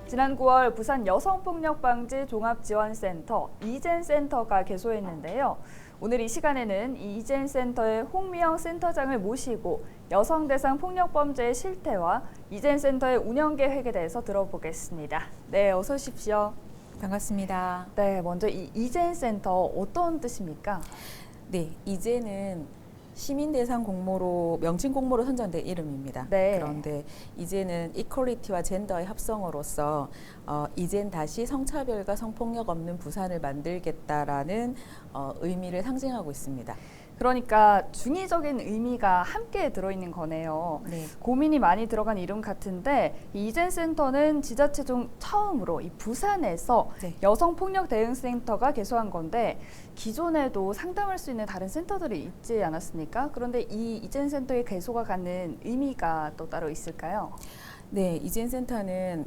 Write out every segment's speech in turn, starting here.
지난 9월 부산 여성폭력방지 종합지원센터 이젠센터가 개소했는데요. 오늘 이 시간에는 이 이젠센터의 홍미영 센터장을 모시고 여성 대상 폭력범죄의 실태와 이젠센터의 운영 계획에 대해서 들어보겠습니다. 네, 어서 오십시오. 반갑습니다. 네, 먼저 이 이젠센터 어떤 뜻입니까? 네, 이제는 시민 대상 공모로 명칭 공모로 선정된 이름입니다. 네. 그런데 이제는 이퀄리티와 젠더의 합성어로서 이젠 다시 성차별과 성폭력 없는 부산을 만들겠다라는 의미를 상징하고 있습니다. 그러니까 중의적인 의미가 함께 들어있는 거네요. 네. 고민이 많이 들어간 이름 같은데 이 이젠센터는 지자체 중 처음으로 이 부산에서 네. 여성폭력 대응센터가 개소한 건데 기존에도 상담할 수 있는 다른 센터들이 있지 않았습니까? 그런데 이 이젠센터의 개소가 갖는 의미가 또 따로 있을까요? 네, 이젠센터는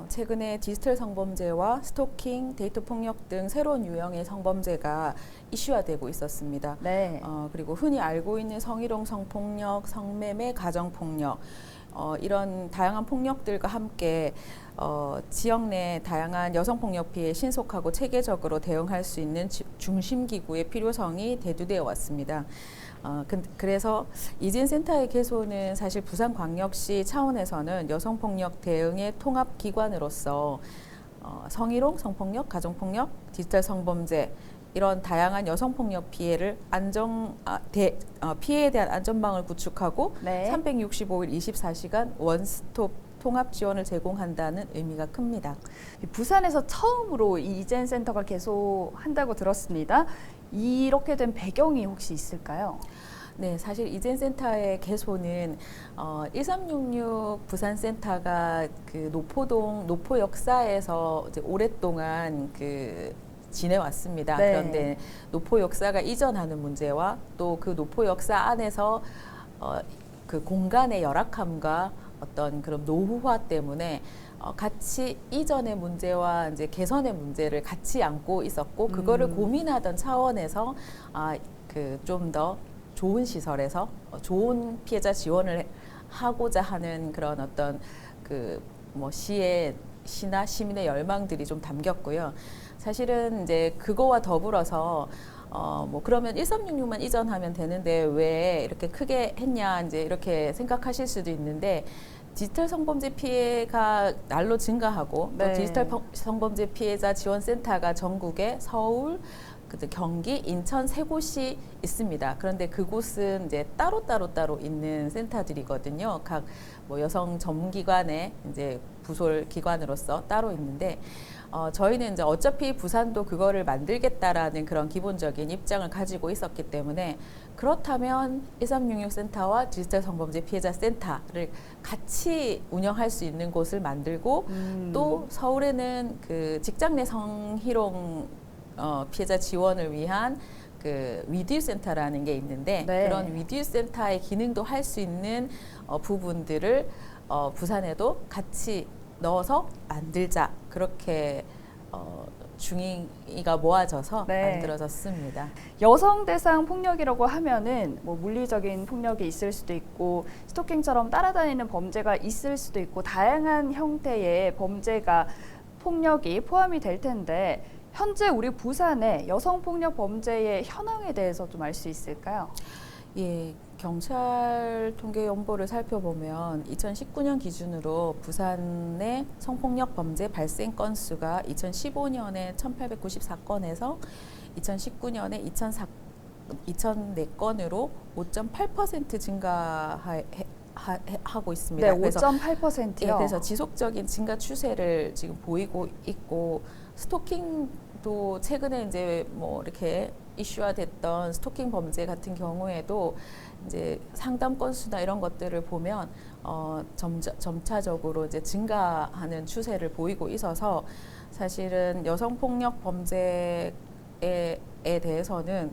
최근에 디지털 성범죄와 스토킹, 데이트 폭력 등 새로운 유형의 성범죄가 이슈화되고 있었습니다. 네. 그리고 흔히 알고 있는 성희롱, 성폭력, 성매매, 가정폭력 이런 다양한 폭력들과 함께 지역 내 다양한 여성폭력 피해에 신속하고 체계적으로 대응할 수 있는 중심기구의 필요성이 대두되어 왔습니다. 그래서 이젠센터의 개소는 사실 부산광역시 차원에서는 여성폭력 대응의 통합기관으로서 성희롱, 성폭력, 가정폭력, 디지털 성범죄 이런 다양한 여성폭력 피해를 피해에 대한 안전망을 구축하고 네. 365일 24시간 원스톱 통합 지원을 제공한다는 의미가 큽니다. 부산에서 처음으로 이 이젠센터가 개소한다고 들었습니다. 이렇게 된 배경이 혹시 있을까요? 네, 사실 이젠센터의 개소는 1366 부산센터가 그 노포동 노포 역사에서 이제 오랫동안 지내왔습니다. 네. 그런데 노포 역사가 이전하는 문제와 또 그 노포 역사 안에서 그 공간의 열악함과 어떤 그런 노후화 때문에 같이 이전의 문제와 이제 개선의 문제를 같이 안고 있었고 그거를 고민하던 차원에서 좀 더 좋은 시설에서 좋은 피해자 지원을 하고자 하는 그런 어떤 시나 시민의 열망들이 좀 담겼고요. 사실은 이제 그거와 더불어서 그러면 1366만 이전하면 되는데 왜 이렇게 크게 했냐 이제 이렇게 생각하실 수도 있는데 디지털 성범죄 피해가 날로 증가하고 네. 또 디지털 성범죄 피해자 지원센터가 전국에 서울, 경기, 인천 세 곳이 있습니다. 그런데 그곳은 이제 따로 있는 센터들이거든요. 각 여성 전문기관의 이제 부설 기관으로서 따로 있는데 저희는 이제 어차피 부산도 그거를 만들겠다라는 그런 기본적인 입장을 가지고 있었기 때문에 그렇다면 1366 센터와 디지털 성범죄 피해자 센터를 같이 운영할 수 있는 곳을 만들고 또 서울에는 그 직장 내 성희롱 피해자 지원을 위한 그 위디유 센터라는 게 있는데 네. 그런 위디유 센터의 기능도 할 수 있는 부분들을 부산에도 같이 넣어서 만들자 그렇게 중의가 모아져서 네. 만들어졌습니다. 여성 대상 폭력이라고 하면은 물리적인 폭력이 있을 수도 있고 스토킹처럼 따라다니는 범죄가 있을 수도 있고 다양한 형태의 폭력이 포함이 될 텐데 현재 우리 부산의 여성폭력 범죄의 현황에 대해서 좀 알 수 있을까요? 예, 경찰 통계 연보를 살펴보면 2019년 기준으로 부산의 성폭력 범죄 발생 건수가 2015년에 1,894건에서 2019년에 2,004건으로 5.8% 증가하고 있습니다. 네, 5.8%요. 예, 그래서 지속적인 증가 추세를 지금 보이고 있고 스토킹도 최근에 이제 이렇게 이슈화됐던 스토킹 범죄 같은 경우에도 이제 상담 건수나 이런 것들을 보면 점차적으로 이제 증가하는 추세를 보이고 있어서 사실은 여성 폭력 범죄에 대해서는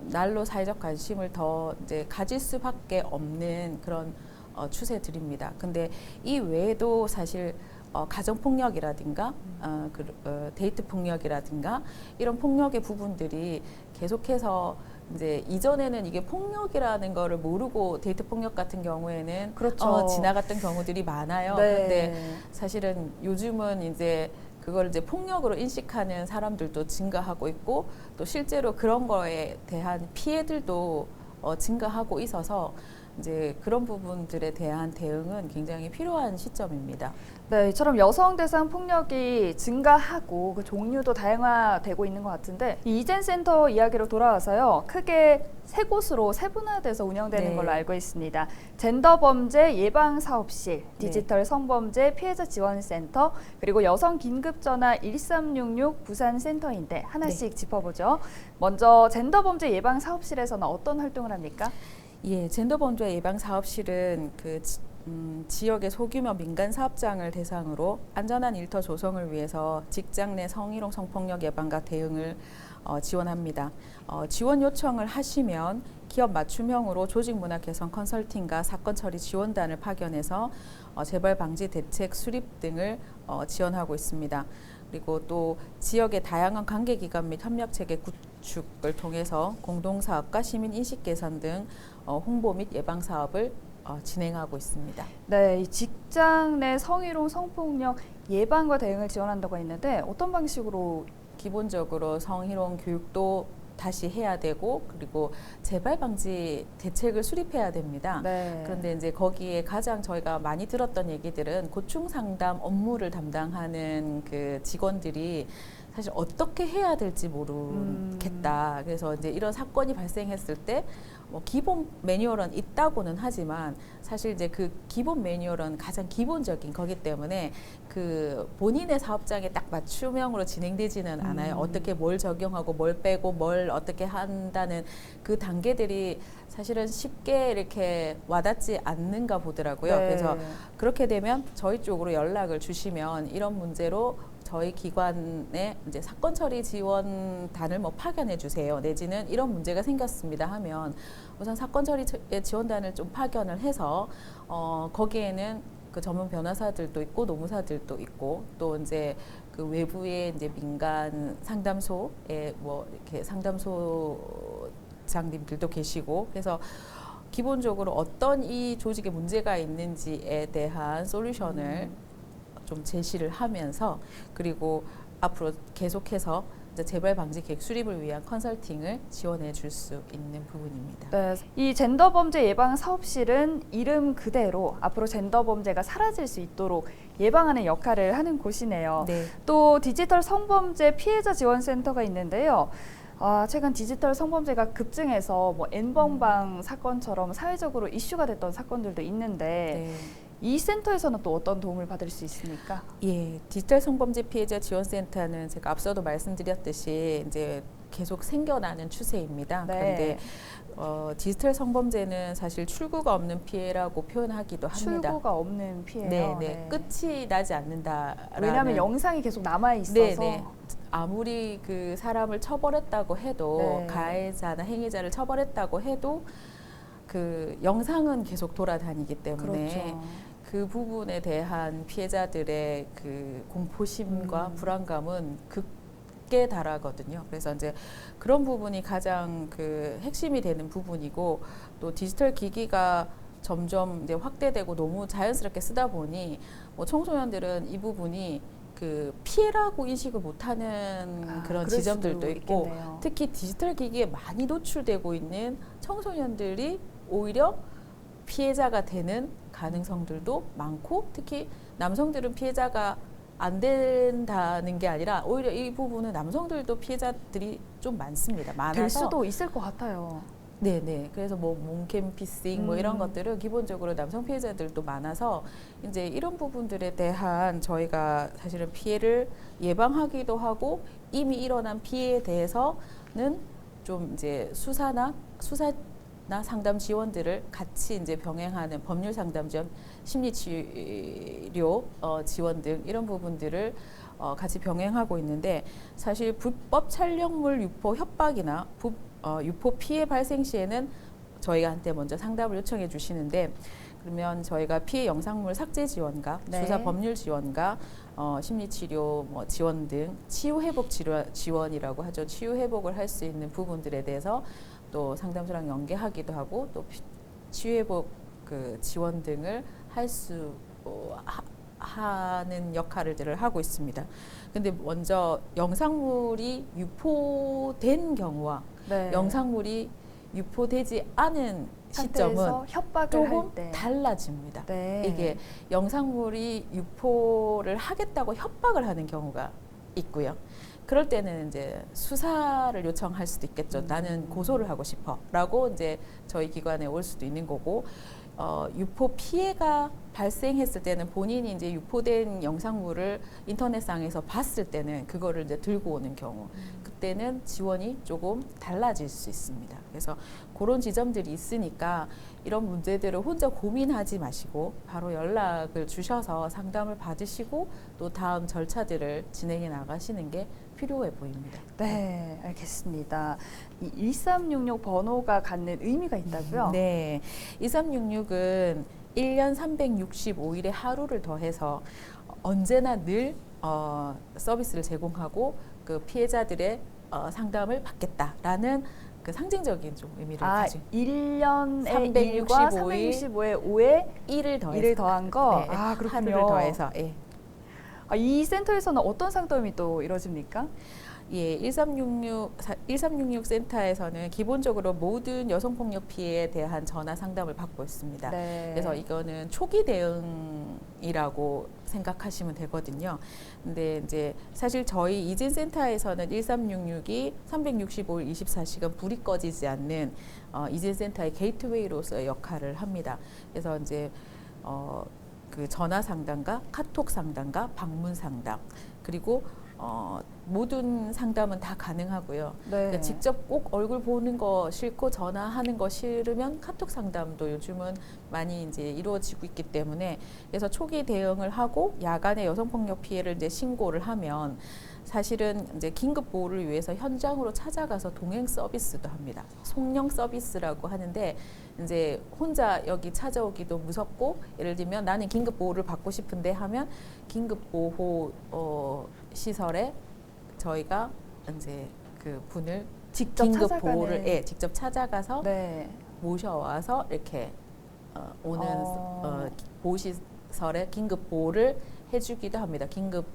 날로 사회적 관심을 더 이제 가질 수밖에 없는 그런 추세들입니다. 근데 이 외에도 사실 가정폭력이라든가 데이트 폭력이라든가 이런 폭력의 부분들이 계속해서 이제 이전에는 이게 폭력이라는 거를 모르고 데이트 폭력 같은 경우에는 그렇죠. 지나갔던 경우들이 많아요. 네. 근데 사실은 요즘은 이제 그걸 이제 폭력으로 인식하는 사람들도 증가하고 있고 또 실제로 그런 거에 대한 피해들도 증가하고 있어서 이제 그런 부분들에 대한 대응은 굉장히 필요한 시점입니다. 네, 이처럼 여성 대상 폭력이 증가하고 그 종류도 다양화되고 있는 것 같은데 이 이젠 센터 이야기로 돌아와서요. 크게 세 곳으로 세분화돼서 운영되는 네. 걸로 알고 있습니다. 젠더 범죄 예방 사업실, 네. 디지털 성범죄 피해자 지원 센터, 그리고 여성 긴급 전화 1366 부산 센터인데 하나씩 짚어보죠. 먼저 젠더 범죄 예방 사업실에서는 어떤 활동을 합니까? 예, 젠더 범죄 예방 사업실은 지역의 소규모 민간 사업장을 대상으로 안전한 일터 조성을 위해서 직장 내 성희롱 성폭력 예방과 대응을 지원합니다. 지원 요청을 하시면 기업 맞춤형으로 조직 문화 개선 컨설팅과 사건 처리 지원단을 파견해서 재발 방지 대책 수립 등을 지원하고 있습니다. 그리고 또 지역의 다양한 관계기관 및 협력체계 구축을 통해서 공동사업과 시민 인식 개선 등 홍보 및 예방 사업을 진행하고 있습니다. 네, 이 직장 내 성희롱 성폭력 예방과 대응을 지원한다고 했는데 어떤 방식으로? 기본적으로 성희롱 교육도 다시 해야 되고 그리고 재발 방지 대책을 수립해야 됩니다. 네. 그런데 이제 거기에 가장 저희가 많이 들었던 얘기들은 고충 상담 업무를 담당하는 그 직원들이 사실 어떻게 해야 될지 모르겠다. 그래서 이제 이런 사건이 발생했을 때 뭐 기본 매뉴얼은 있다고는 하지만 사실 이제 그 기본 매뉴얼은 가장 기본적인 거기 때문에 그 본인의 사업장에 딱 맞춤형으로 진행되지는 않아요. 어떻게 뭘 적용하고 뭘 빼고 뭘 어떻게 한다는 그 단계들이 사실은 쉽게 이렇게 와닿지 않는가 보더라고요. 네. 그래서 그렇게 되면 저희 쪽으로 연락을 주시면 이런 문제로 저희 기관에 이제 사건 처리 지원단을 뭐 파견해 주세요. 내지는 이런 문제가 생겼습니다 하면 우선 사건 처리 지원단을 좀 파견을 해서 거기에는 그 전문 변호사들도 있고 노무사들도 있고 또 이제 그 외부의 이제 민간 상담소에 뭐 이렇게 상담소장님들도 계시고 그래서 기본적으로 어떤 이 조직에 문제가 있는지에 대한 솔루션을 좀 제시를 하면서 그리고 앞으로 계속해서 이제 재발 방지 계획 수립을 위한 컨설팅을 지원해 줄 수 있는 부분입니다. 네, 이 젠더 범죄 예방 사업실은 이름 그대로 앞으로 젠더 범죄가 사라질 수 있도록 예방하는 역할을 하는 곳이네요. 네. 또 디지털 성범죄 피해자 지원 센터가 있는데요. 최근 디지털 성범죄가 급증해서 뭐 N번방 사건처럼 사회적으로 이슈가 됐던 사건들도 있는데 네. 이 센터에서는 또 어떤 도움을 받을 수 있습니까? 예, 디지털 성범죄 피해자 지원센터는 제가 앞서도 말씀드렸듯이 이제 계속 생겨나는 추세입니다. 네. 그런데 디지털 성범죄는 사실 출구가 없는 피해라고 표현하기도 합니다. 출구가 없는 피해요. 네. 끝이 나지 않는다. 왜냐하면 영상이 계속 남아 있어서. 네. 아무리 그 사람을 처벌했다고 해도 네. 가해자나 행위자를 처벌했다고 해도 그 영상은 계속 돌아다니기 때문에 그렇죠. 그 부분에 대한 피해자들의 그 공포심과 불안감은 극에 달하거든요. 그래서 이제 그런 부분이 가장 그 핵심이 되는 부분이고 또 디지털 기기가 점점 이제 확대되고 너무 자연스럽게 쓰다 보니 뭐 청소년들은 이 부분이 그 피해라고 인식을 못하는 그런 그럴 지점들도 수도 있고 있겠네요. 특히 디지털 기기에 많이 노출되고 있는 청소년들이 오히려 피해자가 되는 가능성들도 많고 특히 남성들은 피해자가 안 된다는 게 아니라 오히려 이 부분은 남성들도 피해자들이 좀 많습니다. 많아서 될 수도 있을 것 같아요. 네네. 그래서 뭐 몽캠피싱 뭐 이런 것들은 기본적으로 남성 피해자들도 많아서 이제 이런 부분들에 대한 저희가 사실은 피해를 예방하기도 하고 이미 일어난 피해에 대해서는 좀 이제 수사나 상담 지원들을 같이 이제 병행하는 법률 상담 지원, 심리 치료 지원 등 이런 부분들을 같이 병행하고 있는데 사실 불법 촬영물 유포 협박이나 유포 피해 발생 시에는 저희한테 먼저 상담을 요청해 주시는데 그러면 저희가 피해 영상물 삭제 지원과 네. 수사 법률 지원과 심리치료 뭐 지원 등 치유 회복 지원이라고 하죠. 치유 회복을 할 수 있는 부분들에 대해서 또 상담소랑 연계하기도 하고 또 치유회복 그 지원 등을 하는 역할들을 하고 있습니다. 근데 먼저 영상물이 유포된 경우와 네. 영상물이 유포되지 않은 시점은 상태에서 협박을 조금 할 때. 달라집니다. 네. 이게 영상물이 유포를 하겠다고 협박을 하는 경우가 있고요. 그럴 때는 이제 수사를 요청할 수도 있겠죠. 나는 고소를 하고 싶어라고 이제 저희 기관에 올 수도 있는 거고, 유포 피해가 발생했을 때는 본인이 이제 유포된 영상물을 인터넷상에서 봤을 때는 그거를 이제 들고 오는 경우, 그때는 지원이 조금 달라질 수 있습니다. 그래서 그런 지점들이 있으니까 이런 문제들을 혼자 고민하지 마시고 바로 연락을 주셔서 상담을 받으시고 또 다음 절차들을 진행해 나가시는 게 필요해 보입니다. 네, 알겠습니다. 이 1366 번호가 갖는 의미가 있다고요? 네, 2366은 1년 365일에 하루를 더해서 언제나 늘 서비스를 제공하고 그 피해자들의 상담을 받겠다라는 그 상징적인 좀 의미를 가진 1년에 1과 365에 5에 1을 더한 거? 네, 아, 그렇군요. 하루를 더해서 예. 이 센터에서는 어떤 상담이 또 이루어집니까? 예, 1366 센터에서는 기본적으로 모든 여성폭력 피해에 대한 전화 상담을 받고 있습니다. 네. 그래서 이거는 초기 대응이라고 생각하시면 되거든요. 근데 이제 사실 저희 이진 센터에서는 1366이 365일 24시간 불이 꺼지지 않는 이진 센터의 게이트웨이로서의 역할을 합니다. 그래서 이제 그 전화 상담과 카톡 상담과 방문 상담 그리고 모든 상담은 다 가능하고요. 네. 그러니까 직접 꼭 얼굴 보는 거 싫고 전화하는 거 싫으면 카톡 상담도 요즘은 많이 이제 이루어지고 있기 때문에 그래서 초기 대응을 하고 야간에 여성폭력 피해를 이제 신고를 하면 사실은 이제 긴급 보호를 위해서 현장으로 찾아가서 동행 서비스도 합니다. 송령 서비스라고 하는데 이제 혼자 여기 찾아오기도 무섭고 예를 들면 나는 긴급 보호를 받고 싶은데 하면 긴급 보호 시설에 저희가 이제 그 분을 직접 긴급 찾아가는. 보호를 직접 찾아가서 네. 모셔와서 이렇게 오는 보호시설에 긴급 보호를 해주기도 합니다. 긴급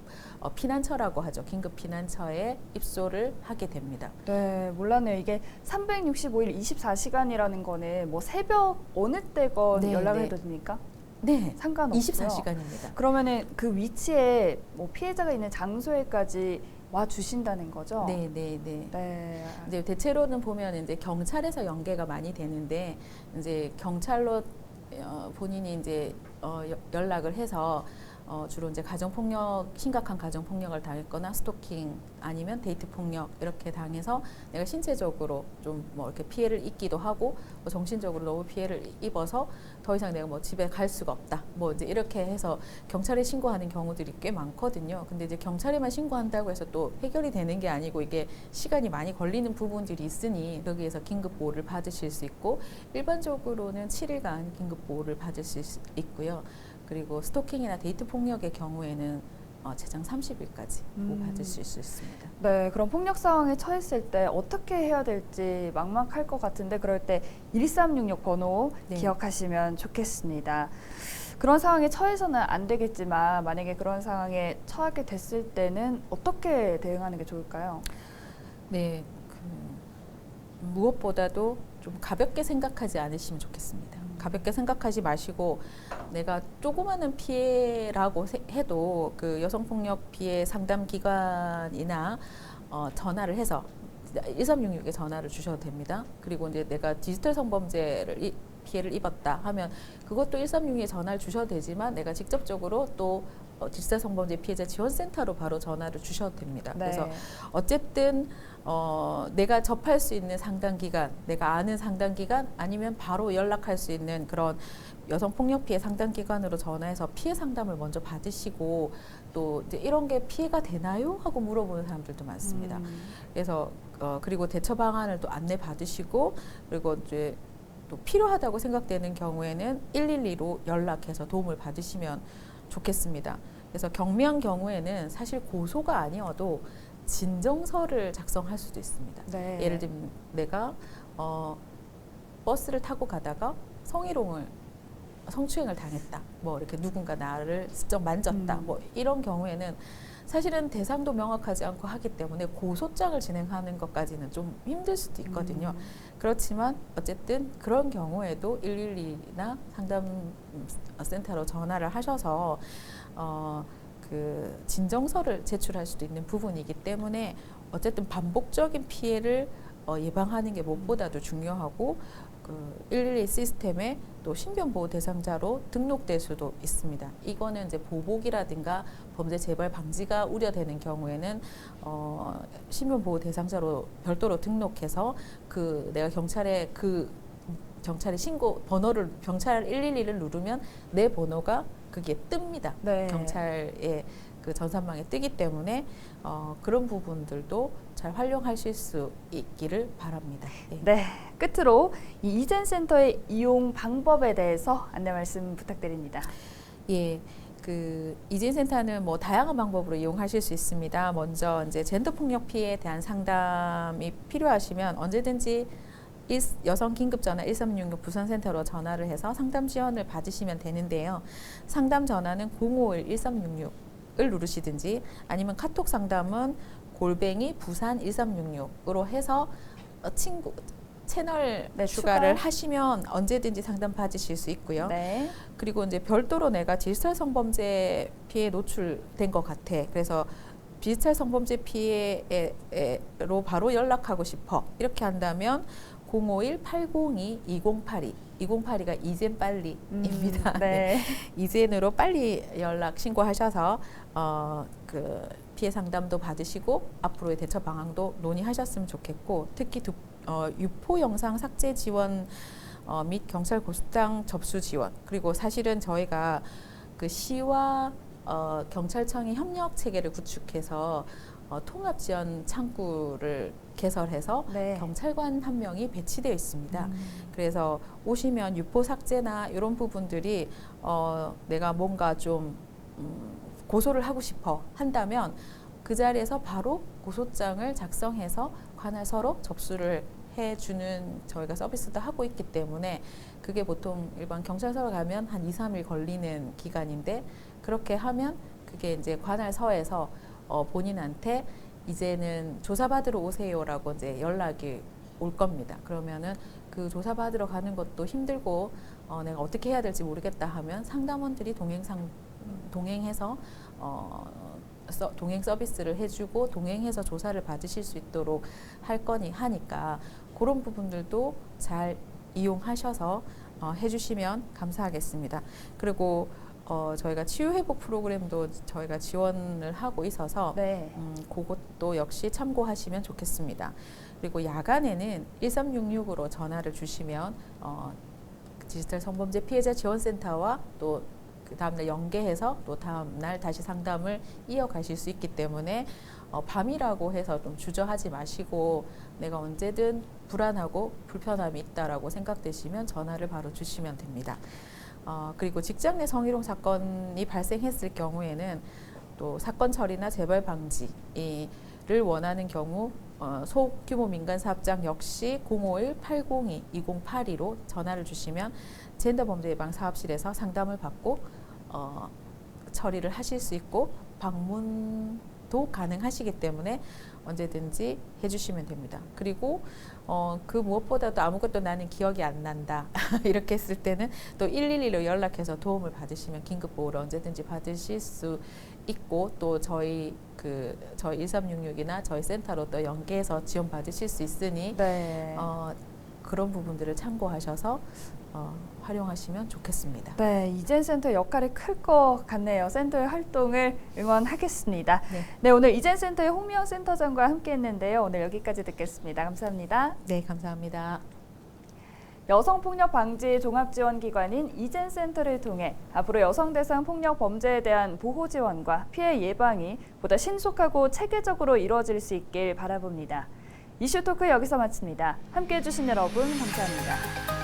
피난처라고 하죠. 긴급 피난처에 입소를 하게 됩니다. 네, 몰랐네요. 이게 365일 24시간이라는 거는 뭐 새벽 어느 때건 네, 연락을 네. 해도 됩니까? 네, 상관없고요. 24시간입니다. 그러면은 그 위치에 뭐 피해자가 있는 장소에까지 와 주신다는 거죠? 네, 네, 네. 네. 이제 대체로는 보면 이제 경찰에서 연계가 많이 되는데 이제 경찰로 본인이 이제 연락을 해서 주로 이제 가정폭력, 심각한 가정폭력을 당했거나 스토킹 아니면 데이트 폭력 이렇게 당해서 내가 신체적으로 좀 뭐 이렇게 피해를 입기도 하고 뭐 정신적으로 너무 피해를 입어서 더 이상 내가 뭐 집에 갈 수가 없다. 뭐 이제 이렇게 해서 경찰에 신고하는 경우들이 꽤 많거든요. 근데 이제 경찰에만 신고한다고 해서 또 해결이 되는 게 아니고 이게 시간이 많이 걸리는 부분들이 있으니 거기에서 긴급 보호를 받으실 수 있고 일반적으로는 7일간 긴급 보호를 받을 수 있고요. 그리고 스토킹이나 데이트 폭력의 경우에는 최장 30일까지 보호받을 수 있습니다. 네, 그럼 폭력 상황에 처했을 때 어떻게 해야 될지 막막할 것 같은데 그럴 때 1366 번호 네. 기억하시면 좋겠습니다. 그런 상황에 처해서는 안 되겠지만 만약에 그런 상황에 처하게 됐을 때는 어떻게 대응하는 게 좋을까요? 네, 무엇보다도 좀 가볍게 생각하지 않으시면 좋겠습니다. 가볍게 생각하지 마시고 내가 조그마한 피해라고 해도 그 여성폭력 피해 상담 기관이나 전화를 해서 1366에 전화를 주셔도 됩니다. 그리고 이제 내가 디지털 성범죄를 피해를 입었다 하면 그것도 1362에 전화를 주셔도 되지만 내가 직접적으로 또 디지털 성범죄 피해자 지원센터로 바로 전화를 주셔도 됩니다. 네. 그래서 어쨌든 내가 접할 수 있는 상담기관, 내가 아는 상담기관 아니면 바로 연락할 수 있는 그런 여성폭력 피해 상담기관으로 전화해서 피해 상담을 먼저 받으시고 또 이제 이런 게 피해가 되나요? 하고 물어보는 사람들도 많습니다. 그래서 그리고 대처 방안을 또 안내 받으시고 그리고 이제 또 필요하다고 생각되는 경우에는 112로 연락해서 도움을 받으시면 좋겠습니다. 그래서 경미한 경우에는 사실 고소가 아니어도 진정서를 작성할 수도 있습니다. 네. 예를 들면 내가 버스를 타고 가다가 성추행을 당했다. 뭐 이렇게 누군가 나를 슬쩍 만졌다. 뭐 이런 경우에는 사실은 대상도 명확하지 않고 하기 때문에 고소장을 진행하는 것까지는 좀 힘들 수도 있거든요. 그렇지만 어쨌든 그런 경우에도 112나 상담센터로 전화를 하셔서 그 진정서를 제출할 수도 있는 부분이기 때문에 어쨌든 반복적인 피해를 예방하는 게 무엇보다도 중요하고 그 112 시스템에 또 신변보호 대상자로 등록될 수도 있습니다. 이거는 이제 보복이라든가 범죄 재발 방지가 우려되는 경우에는 신변보호 대상자로 별도로 등록해서 내가 경찰에 신고 번호를 경찰 112를 누르면 내 번호가 그게 뜹니다. 네. 경찰의 그 전산망에 뜨기 때문에 그런 부분들도 잘 활용하실 수 있기를 바랍니다. 네. 네, 끝으로 이 이젠센터의 이용 방법에 대해서 안내 말씀 부탁드립니다. 예, 그 이진센터는 뭐 다양한 방법으로 이용하실 수 있습니다. 먼저 이제 젠더 폭력 피해에 대한 상담이 필요하시면 언제든지 여성 긴급 전화 1366 부산센터로 전화를 해서 상담 지원을 받으시면 되는데요. 상담 전화는 051-1366을 누르시든지 아니면 카톡 상담은 부산 1366으로 해서 채널 추가를 하시면 언제든지 상담 받으실 수 있고요. 네. 그리고 이제 별도로 내가 디지털 성범죄 피해에 노출된 것 같아. 그래서 디지털 성범죄 피해로 바로 연락하고 싶어. 이렇게 한다면 051-802-2082. 2082가 이젠 빨리입니다. 네. 이젠으로 빨리 연락 신고하셔서 그 피해 상담도 받으시고 앞으로의 대처 방안도 논의하셨으면 좋겠고 특히 유포 영상 삭제 지원 및 경찰 고소장 접수 지원 그리고 사실은 저희가 그 시와 경찰청이 협력 체계를 구축해서 통합 지원 창구를 개설해서 네. 경찰관 한 명이 배치되어 있습니다. 그래서 오시면 유포 삭제나 이런 부분들이 내가 뭔가 좀 고소를 하고 싶어 한다면 그 자리에서 바로 고소장을 작성해서 관할서로 접수를 해주는 저희가 서비스도 하고 있기 때문에 그게 보통 일반 경찰서로 가면 한 2, 3일 걸리는 기간인데 그렇게 하면 그게 이제 관할서에서 본인한테 이제는 조사받으러 오세요라고 이제 연락이 올 겁니다. 그러면은 그 조사받으러 가는 것도 힘들고 내가 어떻게 해야 될지 모르겠다 하면 상담원들이 동행해서 동행 서비스를 해주고 동행해서 조사를 받으실 수 있도록 하니까 그런 부분들도 잘 이용하셔서 해주시면 감사하겠습니다. 그리고 저희가 치유회복 프로그램도 저희가 지원을 하고 있어서 네. 그것도 역시 참고하시면 좋겠습니다. 그리고 야간에는 1366으로 전화를 주시면 디지털 성범죄 피해자 지원센터와 또 그 다음날 연계해서 또 다음날 다시 상담을 이어가실 수 있기 때문에 밤이라고 해서 좀 주저하지 마시고 내가 언제든 불안하고 불편함이 있다라고 생각되시면 전화를 바로 주시면 됩니다. 그리고 직장 내 성희롱 사건이 발생했을 경우에는 또 사건 처리나 재발 방지를 원하는 경우 소규모 민간 사업장 역시 051-802-2082로 전화를 주시면 젠더 범죄 예방 사업실에서 상담을 받고 처리를 하실 수 있고 방문도 가능하시기 때문에 언제든지 해주시면 됩니다. 그리고 그 무엇보다도 아무것도 나는 기억이 안 난다 이렇게 했을 때는 또 112로 연락해서 도움을 받으시면 긴급보호를 언제든지 받으실 수 있고 또 저희 1366이나 저희 센터로 또 연계해서 지원 받으실 수 있으니 네. 그런 부분들을 참고하셔서 활용하시면 좋겠습니다. 네, 이젠센터 역할이 클 것 같네요. 센터의 활동을 응원하겠습니다. 네. 네, 오늘 이젠센터의 홍미영 센터장과 함께했는데요. 오늘 여기까지 듣겠습니다. 감사합니다. 네, 감사합니다. 여성폭력 방지 종합지원기관인 이젠센터를 통해 앞으로 여성 대상 폭력 범죄에 대한 보호 지원과 피해 예방이 보다 신속하고 체계적으로 이루어질 수 있길 바라봅니다. 이슈토크 여기서 마칩니다. 함께해 주신 여러분 감사합니다.